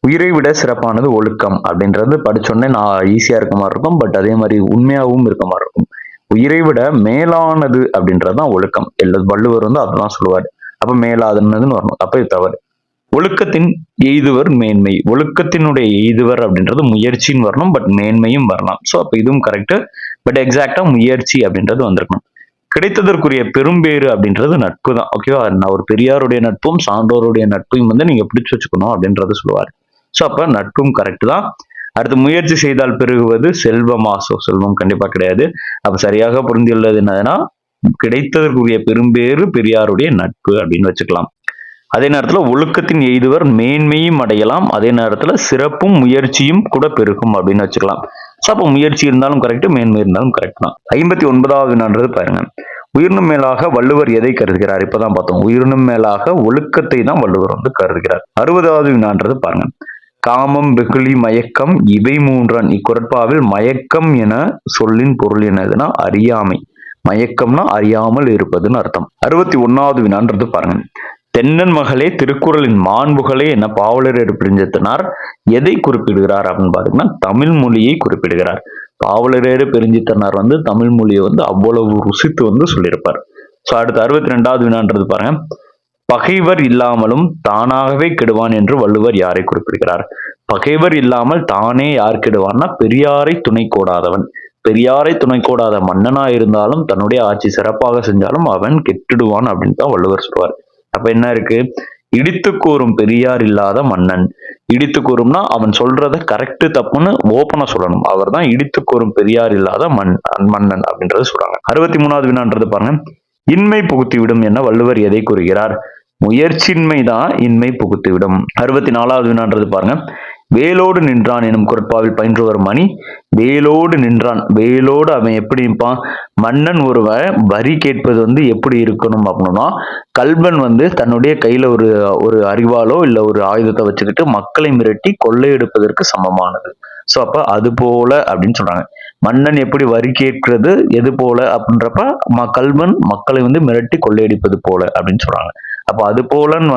உயிரை விட சிறப்பானது ஒழுக்கம் அப்படின்றது படிச்சோடனே நான் ஈஸியா இருக்க மாதிரி இருக்கும், பட் அதே மாதிரி உண்மையாகவும் இருக்க மாதிரி இருக்கும். உயிரை விட மேலானது அப்படின்றதுதான் ஒழுக்கம். வள்ளுவர் வந்து அதுதான் சொல்லுவாரு. அப்ப மேலாதுன்னதுன்னு வரணும். அப்ப இது தவறு. ஒழுக்கத்தின் எய்துவர் மேன்மை. ஒழுக்கத்தினுடைய எய்துவர் அப்படின்றது முயற்சின்னு வரணும், பட் மேன்மையும் வரலாம். சோ அப்ப இதுவும் கரெக்ட், பட் எக்ஸாக்டா முயற்சி அப்படின்றது வந்திருக்கணும். கிடைத்ததற்குரிய பெரும்பேறு அப்படின்றது நட்பு தான். ஓகேவா? நான் ஒரு பெரியாருடைய நட்பும் சான்றோருடைய நட்பையும் வந்து நீங்க பிடிச்சு வச்சுக்கணும் அப்படின்றது சொல்லுவாரு. சோ அப்ப நட்பும் கரெக்ட் தான். அடுத்து முயற்சி செய்தால் பெருகுவது செல்வமா? சோ செல்வம் கண்டிப்பா கிடையாது. அப்ப சரியாக பொருந்தியுள்ளது என்னதுன்னா கிடைத்ததற்குரிய பெரும்பேறு பெரியாருடைய நட்பு அப்படின்னு வச்சுக்கலாம். அதே நேரத்துல ஒழுக்கத்தின் எய்துவர் மேன்மையும் அடையலாம், அதே நேரத்துல சிறப்பும் முயற்சியும் கூட பெருகும் அப்படின்னு வச்சுக்கலாம். சோ அப்ப முயற்சி இருந்தாலும் கரெக்ட், மேன்மை இருந்தாலும் கரெக்ட் தான். 59வது வினான்றது பாருங்க, உயிரினும் மேலாக வள்ளுவர் எதை கருதுகிறார்? இப்பதான் பார்த்தோம். உயிரினும் மேலாக ஒழுக்கத்தை தான் வள்ளுவர் வந்து கருதுகிறார். 60வது வினான்றது பாருங்க. காமம், வெகுளி, மயக்கம் இவை மூன்றான். இக்குறட்பாவில் மயக்கம் என சொல்லின் பொருள் என்னதுன்னா அறியாமை. மயக்கம்னா அறியாமல் இருப்பதுன்னு அர்த்தம். 61வது வினான்றது பாருங்க. தென்னன் மகளே திருக்குறளின் மாண்புகளே என பாவலரேறு பெருஞ்சித்தனார் எதை குறிப்பிடுகிறார் அப்படின்னு பாத்தீங்கன்னா தமிழ் மொழியை குறிப்பிடுகிறார். பாவலரேறு பெருஞ்சித்தனார் வந்து தமிழ் மொழியை வந்து அவ்வளவு ருசித்து வந்து சொல்லியிருப்பார். சோ அடுத்து 62வது வினான்றது பாருங்க. பகைவர் இல்லாமலும் தானாகவே கெடுவான் என்று வள்ளுவர் யாரை குறிப்பிடுகிறார்? பகைவர் இல்லாமல் தானே யார் கெடுவான்னா பெரியாரை துணை கோடாதவன். பெரியாரை துணை கோடாத மன்னனா இருந்தாலும் தன்னுடைய ஆட்சி சிறப்பாக செஞ்சாலும் அவன் கெட்டுடுவான் அப்படின்னு தான் வள்ளுவர் சொல்வார். அப்ப என்ன இருக்கு? இடித்து கூறும் பெரியார் இல்லாத மன்னன். இடித்து கூறும்னா அவன் சொல்றத கரெக்ட் தப்புன்னு ஓப்பனா சொல்லணும். அவர் தான் இடித்து கூறும் பெரியார் இல்லாத மன்னன் அப்படின்றத சொல்றாங்க. 63வது வினான்றது பாருங்க. இன்மை புகுத்திவிடும் என வள்ளுவர் எதை கூறுகிறார்? முயற்சியின்மை தான் இன்மை புகுத்திவிடும். 64வது வினான்றது பாருங்க. வேலோடு நின்றான் எனும் குறட்பாவில் பயின்று வரும் மணி. வேலோடு நின்றான். வேலோடு அவன் எப்படி இருப்பான்? மன்னன் ஒருவன் வரி கேட்பது வந்து எப்படி இருக்கணும் அப்படின்னா, கல்வன் வந்து தன்னுடைய கையில ஒரு அறிவாலோ இல்ல ஒரு ஆயுதத்தை வச்சுக்கிட்டு மக்களை மிரட்டி கொள்ளையெடுப்பதற்கு சமமானது. சோ அப்ப அது போல அப்படின்னு சொல்றாங்க. மன்னன் எப்படி வரி கேட்கிறது எது போல அப்படின்றப்ப கல்வன் மக்களை வந்து மிரட்டி கொள்ளையடிப்பது போல அப்படின்னு சொல்றாங்க. அப்ப அது போலன்னு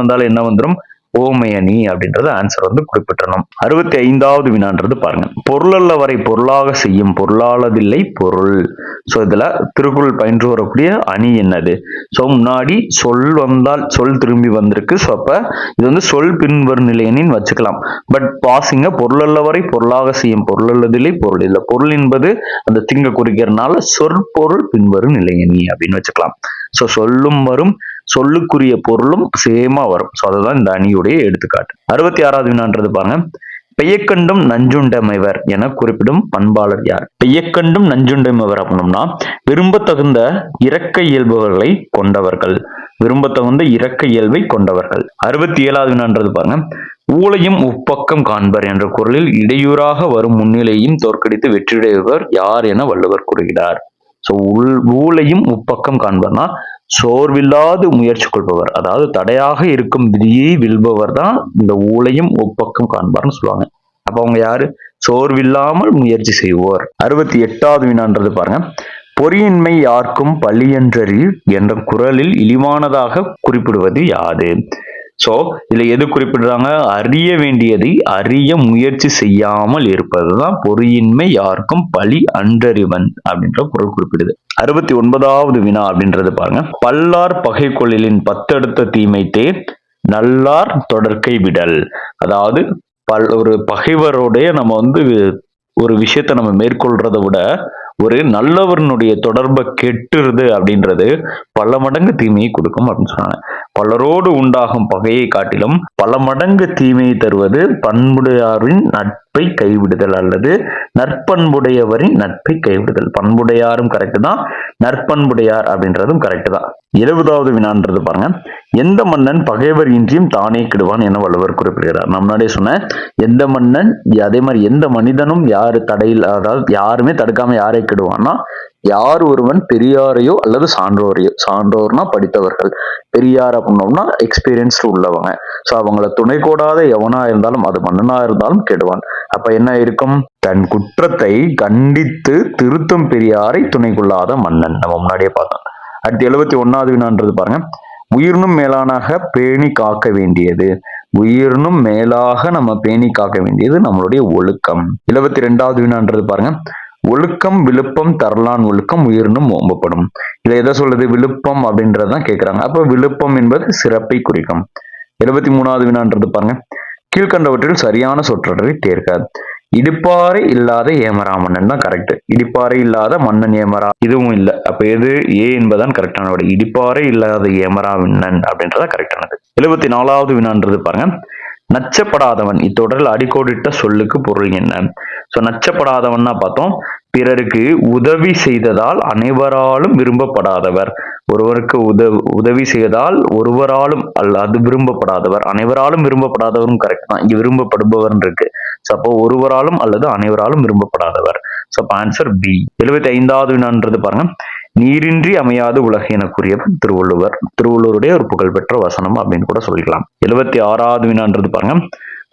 வந்தாலே என்ன வந்துடும்? ஓமையணி அப்படின்றது ஆன்சர் வந்து குறிப்பிட்டணும். 65வது வினான்றது பாருங்க. பொருளல்ல வரை பொருளாக செய்யும் பொருளாளதில்லை பொருள். சோ இதுல திருக்குறள் பயின்று வரக்கூடிய அணி என்னது? சோ முன்னாடி சொல் வந்தால் சொல் திரும்பி வந்திருக்கு. சோ அப்ப இது வந்து சொல் பின்வரும் நிலையணின்னு வச்சுக்கலாம். பட் பாசிங்க பொருளல்ல வரை பொருளாக செய்யும் பொருளல்லதில்லை பொருள். இல்ல பொருள் என்பது அந்த திங்க குறிக்கிறதுனால சொற்பொருள் பின்வரும் நிலையணி அப்படின்னு வச்சுக்கலாம். சோ சொல்லும் வரும், சொல்லுக்குரிய பொருளும் சேமா வரும். சோ அதுதான் இந்த அணியுடைய எடுத்துக்காட்டு. 66வது வினான்றது பாருங்க. பெய்யக்கண்டும் நஞ்சுண்டமைவர் என குறிப்பிடும் பண்பாளர் யார்? பெய்யக்கண்டும் நஞ்சுண்டமைவர் அப்படின்னோம்னா விரும்ப தகுந்த இரக்க இயல்புகளை கொண்டவர்கள். விரும்ப தகுந்த இரக்க இயல்பை கொண்டவர்கள். 67வது வினான்றது பாருங்க. ஊழையும் உப்பக்கம் காண்பர் என்ற குரலில் இடையூறாக வரும் முன்னிலையும் தோற்கடித்து வெற்றியடைவர் யார் என வள்ளுவர் கூறுகிறார். சோ ஊழையும் உப்பக்கம் காண்பர்னா சோர்வில்லாது முயற்சி கொள்பவர், அதாவது தடையாக இருக்கும் விதியை வெல்பவர் தான் இந்த ஊழையும் உப்பக்கம் காண்பார்னு சொல்லுவாங்க. அப்ப அவங்க யாரு? சோர்வில்லாமல் முயற்சி செய்வோர். 68வது வினான்றது பாருங்க. பொறியின்மை யார்க்கும் பழியன்றறில் என்ற குரலில் இழிவானதாக குறிப்பிடுவது யாது? சோ இதுல எது குறிப்பிடுறாங்க? அறிய வேண்டியதை அறிய முயற்சி செய்யாமல் இருப்பதுதான் பொறியின்மை யாருக்கும் பழி அன்றறிவன் அப்படின்ற பொருள் குறிப்பிடுது. 69வது வினா அப்படின்றது பாருங்க. பல்லார் பகை கொள்ளின் பத்தடுத்த தீமை தேர் நல்லார் தொடர்க்கை விடல். அதாவது ஒரு பகைவரோடைய நம்ம வந்து ஒரு விஷயத்த நம்ம மேற்கொள்றதை விட ஒரு நல்லவனுடைய தொடர்பை கெட்டுறது அப்படின்றது பல மடங்கு தீமையை கொடுக்கும் அப்படின்னு சொன்னாங்க. பலரோடு உண்டாகும் பகையை காட்டிலும் பல மடங்கு தீமையை தருவது பண்புடையாரின் நட்பை கைவிடுதல் அல்லது நற்பண்புடையவரின் நட்பை கைவிடுதல். பண்புடையாரும் கரெக்ட் தான், நற்பண்புடையார் அப்படின்றதும் கரெக்ட் தான். 70வது வினான்றது பாருங்க. எந்த மன்னன் பகைவர் இன்றியும் தானே கெடுவான் என வள்ளுவர் குறிப்பிடுகிறார். நான் முன்னாடியே சொன்னேன், எந்த மன்னன் அதே மாதிரி எந்த மனிதனும் யாரு தடையில், அதாவது யாருமே தடுக்காம யாரை கெடுவான்னா யார் ஒருவன் பெரியாரையோ அல்லது சான்றோரையோ, சான்றோர்னா படித்தவர்கள், பெரியார் அப்படின்னோம்னா எக்ஸ்பீரியன்ஸ்டு உள்ளவங்க, சோ அவங்கள துணை கோடாத எவனா இருந்தாலும் அது மன்னனா இருந்தாலும் கெடுவான். அப்ப என்ன இருக்கும்? தன் குற்றத்தை கண்டித்து திருத்தும் பெரியாரை துணை கொள்ளாத மன்னன். நம்ம முன்னாடியே பார்த்தோம். அடுத்து 71வது வினான்றது பாருங்க. உயிரினும் மேலானாக பேணி காக்க வேண்டியது. உயிரினும் மேலாக நம்ம பேணி காக்க வேண்டியது நம்மளுடைய ஒழுக்கம். 72வது வினான்றது பாருங்க. ஒழுக்கம் விழுப்பம் தரலான் ஒழுக்கம் உயிரினும் ஓம்பப்படும். இதை எதை சொல்லுது? விழுப்பம் அப்படின்றதான் கேட்கிறாங்க. அப்ப விழுப்பம் என்பது சிறப்பை குறிக்கும். 73வது வினான்றது பாருங்க. கீழ்கண்டவற்றில் சரியான சொற்றொடரை தேர்க. இடிப்பாறை இல்லாத ஏமரா மன்னன் தான் கரெக்ட். இடிப்பாறை இல்லாத மன்னன் ஏமரா இதுவும் இல்லை. அப்ப எது? ஏ என்பதான் கரெக்டான விடை. இடிப்பாறை இல்லாத ஏமரா மன்னன் அப்படின்றதான் கரெக்டானது. 74வது வினான்றது பாருங்க. நச்சப்படாதவன் இத்தொடரில் அடிக்கோடிட்ட சொல்லுக்கு பொருள் என்ன? சோ நச்சப்படாதவன் பார்த்தோம், பிறருக்கு உதவி செய்ததால் அனைவராலும் விரும்பப்படாதவர். ஒருவருக்கு உதவி செய்தால் ஒருவராலும் அது விரும்பப்படாதவர், அனைவராலும் விரும்பப்படாதவரும் கரெக்ட் தான். இங்க விரும்பப்படுபவர் இருக்கு. சோ அப்போ ஒருவராலும் அல்லது அனைவராலும் விரும்பப்படாதவர். சோ அப்ப ஆன்சர் பி. 75வது வினான்றது பாருங்க. நீரின்றி அமையாது உலகு என கூறியவர் திருவள்ளுவர். திருவள்ளுவருடைய ஒரு புகழ்பெற்ற வசனம் அப்படின்னு கூட சொல்லிக்கலாம். 76வது வினான்றது பாருங்க.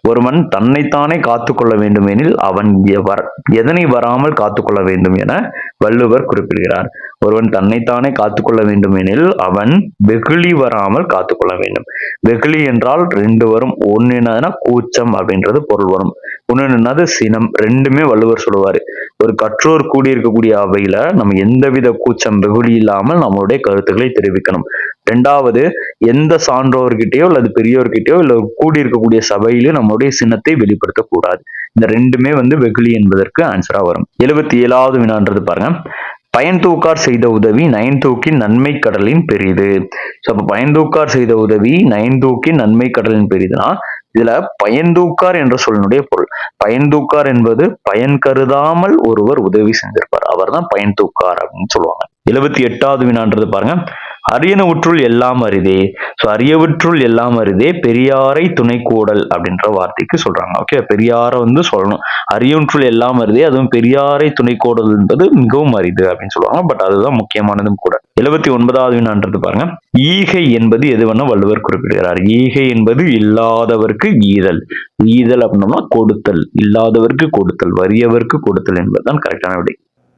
ஒருவன் தன்னைத்தானே காத்துக்கொள்ள வேண்டும் எனில் அவன் எதனை வராமல் காத்துக்கொள்ள வேண்டும் என வள்ளுவர் குறிப்பிடுகிறார். ஒருவன் தன்னைத்தானே காத்துக்கொள்ள வேண்டும் எனில் அவன் வெகுளி வராமல் காத்துக்கொள்ள வேண்டும். வெகுளி என்றால் 2 வரும். ஒன்னு என்னதுன்னா கூச்சம் அப்படின்றது பொருள் வரும். ஒன்னு சினம். ரெண்டுமே வள்ளுவர் சொல்லுவாரு. ஒரு கற்றோர் கூடியிருக்கக்கூடிய அவையில நம்ம எந்தவித கூச்சம் வெகுளி இல்லாமல் நம்மளுடைய கருத்துக்களை தெரிவிக்கணும். 2வது, எந்த சான்றோர்கிட்டயோ அல்லது பெரியோர்கிட்டயோ இல்ல கூடியிருக்கக்கூடிய சபையிலோ நம்மளுடைய சின்னத்தை வெளிப்படுத்தக்கூடாது. இந்த ரெண்டுமே வெகுளி என்பதற்கு ஆன்சரா வரும். 77வது வினான்றது பாருங்க. பயன்தூக்கார் செய்த உதவி நயன்தூக்கின் நன்மை கடலின் பெரிது. அப்ப பயன்தூக்கார் செய்த உதவி நயன்தூக்கின் நன்மை கடலின் பெரிதுனா இதுல பயன்தூக்கார் என்ற சொல்லினுடைய பொருள். பயன்தூக்கார் என்பது பயன் கருதாமல் ஒருவர் உதவி செஞ்சிருப்பார், அவர் தான் பயன்தூக்கார் அப்படின்னு சொல்லுவாங்க. 78வது வினான்றது பாருங்க. அரியனவுற்றுள் எல்லாம் அரிதே. அரியவற்றுள் எல்லாம் அரிதே பெரியாரை துணை கூடல் அப்படின்ற வார்த்தைக்கு சொல்றாங்க. ஓகே, பெரியாரை சொல்லணும். அரியவற்றுள் எல்லாம் அரிதே, அதுவும் பெரியாரை துணை கூடல் என்பது மிகவும் அரிது அப்படின்னு சொல்லுவாங்க. பட் அதுதான் முக்கியமானதும் கூட. 79வது வினான்றது பாருங்க. ஈகை என்பது எதுவென வள்ளுவர் குறிப்பிடுகிறார். ஈகை என்பது இல்லாதவருக்கு ஈதல். ஈதல் அப்படின்னோம்னா கொடுத்தல், இல்லாதவருக்கு கொடுத்தல், வறியவருக்கு கொடுத்தல் என்பதுதான் கரெக்டான விடை.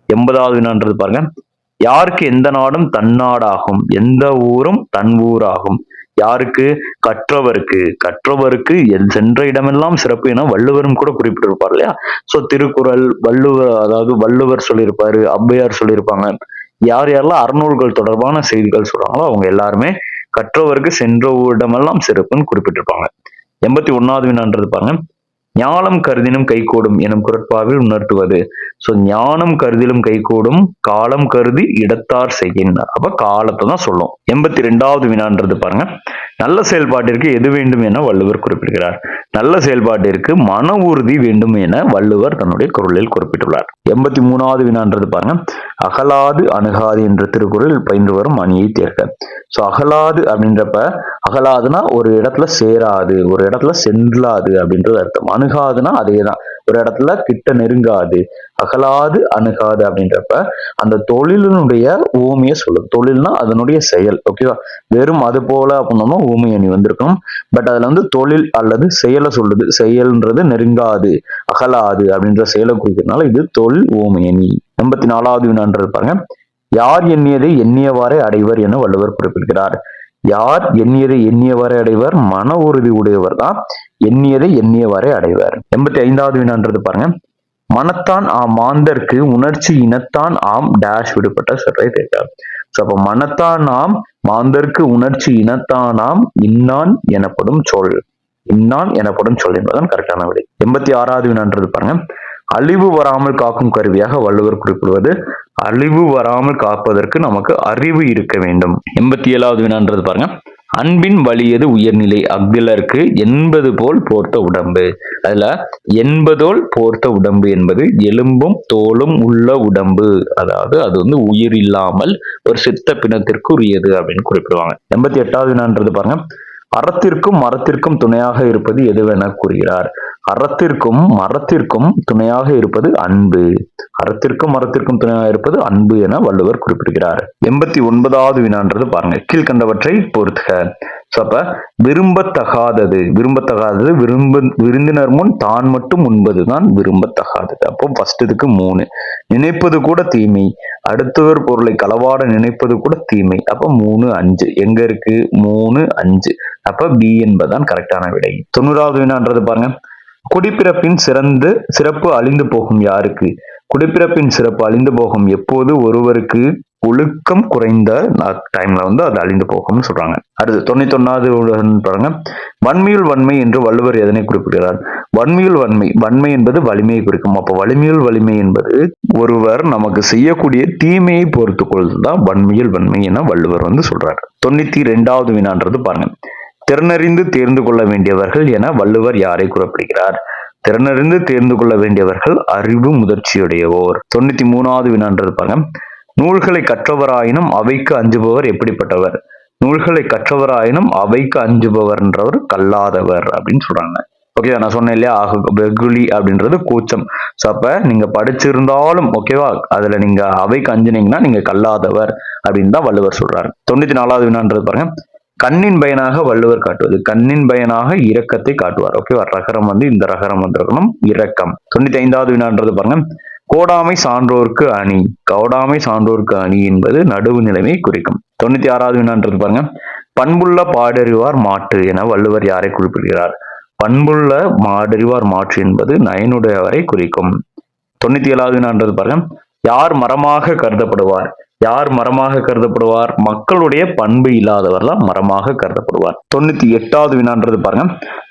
80வது வினான்றது பாருங்க. யாருக்கு எந்த நாடும் தன்னாடாகும், எந்த ஊரும் தன் ஊராகும். யாருக்கு? கற்றவருக்கு. கற்றவருக்கு சென்ற இடமெல்லாம் சிறப்பு என வள்ளுவரும் கூட குறிப்பிட்டிருப்பார் இல்லையா. திருக்குறள், வள்ளுவர் சொல்லியிருப்பாரு, ஔவையார் சொல்லியிருப்பாங்க. யார் யாரெல்லாம் அறநூல்கள் தொடர்பான செய்திகள் சொல்றாங்களோ அவங்க எல்லாருமே கற்றவருக்கு சென்ற இடமெல்லாம் சிறப்புன்னு குறிப்பிட்டிருப்பாங்க. 81வது வினான்றது பாருங்க. ஞானம் கருதினும் கைகூடும் எனும் குறட்பாவில் உணர்த்துவது. ஞானம் கருதிலும் கைகூடும், காலம் கருதி இடத்தார் செய்கின்றார். அப்ப காலத்தை தான் சொல்லும். 82வது வினான்றது பாருங்க. நல்ல செயல்பாட்டிற்கு எது வேண்டும் என வள்ளுவர் குறிப்பிடுகிறார். நல்ல செயல்பாட்டிற்கு மன உறுதி வேண்டும் என வள்ளுவர் தன்னுடைய குறளில் குறிப்பிட்டுள்ளார். 83வது வினான்றது பாருங்க. அகலாது அணுகாது என்ற திருக்குறள் பயின்று வரும் அணியை தேர்க. அகலாது அப்படின்றப்ப, அகலாதுன்னா ஒரு இடத்துல சேராது, ஒரு இடத்துல செல்லாது அப்படின்றது அர்த்தம். அணுகாதுன்னா அதேதான், ஒரு இடத்துல கிட்ட நெருங்காது. அகலாது அணுகாது அப்படின்றப்ப அந்த தொழிலினுடைய ஊமையை சொல்லுது. தொழில்னா அதனுடைய செயல். ஓகேவா, வெறும் அது போல அப்படின்னா ஊமை அணி வந்திருக்கும். பட் அதுல தொழில் அல்லது செயலை சொல்லுது. செயல்ன்றது நெருங்காது, அகலாது அப்படின்ற செயலை குறிக்கிறதுனால இது தொழில் ஊமை அணி. 84வது வினான்றது பாருங்க. யார் எண்ணியதை எண்ணியவாறே அடைவர் என வள்ளுவர் குறிப்பிடுகிறார். யார் எண்ணியதை எண்ணியவாறே அடைவர்? மன உறுதி உடையவர் தான் எண்ணியதை எண்ணியவாறே அடைவர். 85வது வினான்றது பாருங்க. மனத்தான் ஆம் மாந்தர்க்கு உணர்ச்சி இனத்தான் ஆம் டேஷ் விடுபட்ட சொல்லை தேட்டார். அப்ப மனத்தான் ஆம் மாந்தர்க்கு உணர்ச்சி இனத்தான் ஆம் இன்னான் எனப்படும் சொல். இன்னான் எனப்படும் சொல் என்பதுதான் கரெக்டான விடை. 86வது வினான்றது பாருங்க. அழிவு வராமல் காக்கும் கருவியாக வள்ளுவர் குறிப்பிடுவது. அழிவு வராமல் காப்பதற்கு நமக்கு அறிவு இருக்க வேண்டும். 87வது வினான்றது பாருங்க. அன்பின் வலியது உயர்நிலை அஃதிலர்க்கு என்பது போல் போர்த்த உடம்பு. அதுல என்பதோல் போர்த்த உடம்பு என்பது எலும்பும் தோலும் உள்ள உடம்பு, அதாவது அது உயிர் இல்லாமல் ஒரு சித்த பிணத்திற்கு உரியது அப்படின்னு குறிப்பிடுவாங்க. 88வது வினான்றது பாருங்க. அறத்திற்கும் மரத்திற்கும் துணையாக இருப்பது எதுவென கூறுகிறார். அறத்திற்கும் மரத்திற்கும் துணையாக இருப்பது அன்பு. அறத்திற்கும் மரத்திற்கும் துணையாக இருப்பது அன்பு என வள்ளுவர் குறிப்பிடுகிறார். 89வது வினான்றது பாருங்க. கீழ்கண்டவற்றை பொறுத்துக. அப்ப விரும்பத்தகாதது விருந்தினர் முன் தான் மட்டும் உண்பதுதான் விரும்பத்தகாதது. அப்போ ஃபர்ஸ்ட் இதுக்கு 3. நினைப்பது கூட தீமை, அடுத்தவர் பொருளை களவாட நினைப்பது கூட தீமை. அப்ப 3, 5 எங்க இருக்கு? 3, 5. அப்ப பி என்பதுதான் கரெக்டான விடை. 90வது வினான்றது பாருங்க. குடிப்பிறப்பின் சிறப்பு அழிந்து போகும் யாருக்கு? குடிப்பிறப்பின் சிறப்பு அழிந்து போகும் எப்போது? ஒருவருக்கு ஒழுக்கம் குறைந்த டைம்ல அது அழிந்து போகும்னு சொல்றாங்க. அடுத்து 91வது பாருங்க. வன்மையுள் வன்மை என்று வள்ளுவர் எதனை குறிப்பிடுகிறார்? வன்மையுள் வன்மை என்பது வலிமையை குறிக்கும். அப்ப வலிமையுள் வலிமை என்பது ஒருவர் நமக்கு செய்யக்கூடிய தீமையை பொறுத்து கொள்வதுதான் வன்மையுள் வன்மை என வள்ளுவர் சொல்றாரு. 92வது வினான்றது பாருங்க. திறனறிந்து தேர்ந்து கொள்ள வேண்டியவர்கள் என வள்ளுவர் யாரை குறிப்பிடுகிறார்? திறனறிந்து தேர்ந்து கொள்ள வேண்டியவர்கள் அறிவு முதிர்ச்சியுடையவோர். 93வது வினான்றது பாருங்க. நூல்களை கற்றவராயினும் அவைக்கு அஞ்சுபவர் எப்படிப்பட்டவர்? நூல்களை கற்றவராயினும் அவைக்கு அஞ்சுபவர் என்றவர் கல்லாதவர் அப்படின்னு சொல்றாங்க. ஓகேவா? நான் சொன்னேன் இல்லையா, வெகுளி அப்படின்றது கூச்சம். ஸோ அப்ப நீங்க படிச்சிருந்தாலும் ஓகேவா, அதுல நீங்க அவைக்கு அஞ்சுனீங்கன்னா நீங்க கல்லாதவர் அப்படின்னு தான் வள்ளுவர் சொல்றாரு. 94வது வினான்றது பாருங்க. கண்ணின் பயனாக வள்ளுவர் காட்டுவது. கண்ணின் பயனாக இரக்கத்தை காட்டுவார். ஓகேவா? ரகரம் வந்து இந்த ரகரம் வந்திருக்கணும், இரக்கம். 95வது வினான்றது பாருங்க. கோடாமை சான்றோர்க்கு அணி. கோடாமை சான்றோர்க்கு அணி என்பது நடுவு நிலைமையை குறிக்கும். 96வது வினான்றது பாருங்க. பண்புள்ள பாடறிவார் மாட்டு என வள்ளுவர் யாரை குறிப்பிடுகிறார்? பண்புள்ள மாடறிவார் மாற்று என்பது நயனுடையவரை குறிக்கும். 97வது வினான்றது பாருங்க. யார் மரமாக கருதப்படுவார்? யார் மரமாக கருதப்படுவார்? மக்களுடைய பண்பு இல்லாதவர் தான் மரமாக கருதப்படுவார். 98வது வினான்றது பாருங்க.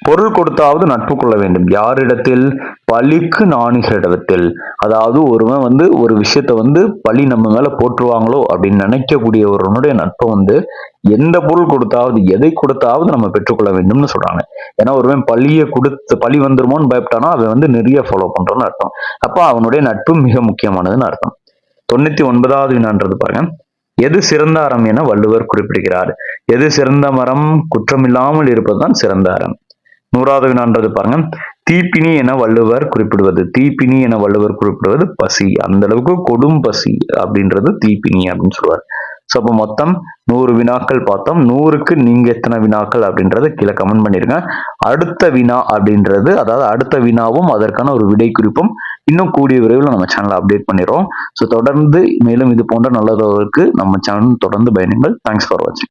பொருள் கொடுத்தாவது நட்பு கொள்ள வேண்டும். யாரிடத்தில்? பழிக்கு நாணுகளிடத்தில். அதாவது ஒருவன் வந்து ஒரு விஷயத்த வந்து பழி நம்ம மேல போற்றுவாங்களோ அப்படின்னு நினைக்கக்கூடிய ஒருவனுடைய நட்பை வந்து எந்த பொருள் கொடுத்தாவது எதை கொடுத்தாவது நம்ம பெற்றுக்கொள்ள வேண்டும்னு சொல்றாங்க. ஏன்னா ஒருவன் பழி வந்துருமோன்னு பயப்பட்டானா அவன் வந்து நிறைய ஃபாலோ பண்றான்னு அர்த்தம். அப்ப அவனுடைய நட்பு மிக முக்கியமானதுன்னு அர்த்தம். 99வது வினான்றது பாருங்க. எது சிறந்த அறம் என வள்ளுவர் குறிப்பிடுகிறார்? எது சிறந்த மரம்? குற்றமில்லாமல் இருப்பதுதான் சிறந்த அறம். 100வது வினான்றது பாருங்க. தீப்பினி என வள்ளுவர் குறிப்பிடுவது. தீப்பினி என வள்ளுவர் குறிப்பிடுவது பசி. அந்த அளவுக்கு கொடும் பசி அப்படின்றது தீப்பினி அப்படின்னு சொல்லுவார். ஸோ அப்போ மொத்தம் 100 வினாக்கள் பார்த்தோம். 100க்கு நீங்க எத்தனை வினாக்கள் அப்படின்றத கீழே கமெண்ட் பண்ணிருங்க. அடுத்த வினா அப்படின்றது, அதாவது அடுத்த வினாவும் அதற்கான ஒரு விடை குறிப்பும் இன்னும் கூடிய விரைவில் நம்ம சேனலை அப்டேட் பண்ணிடுறோம். ஸோ தொடர்ந்து மேலும் இது போன்ற நல்லதற்கு நம்ம சேனல் தொடர்ந்து பயணிங்கள். தேங்க்ஸ் ஃபார் வாட்சிங்.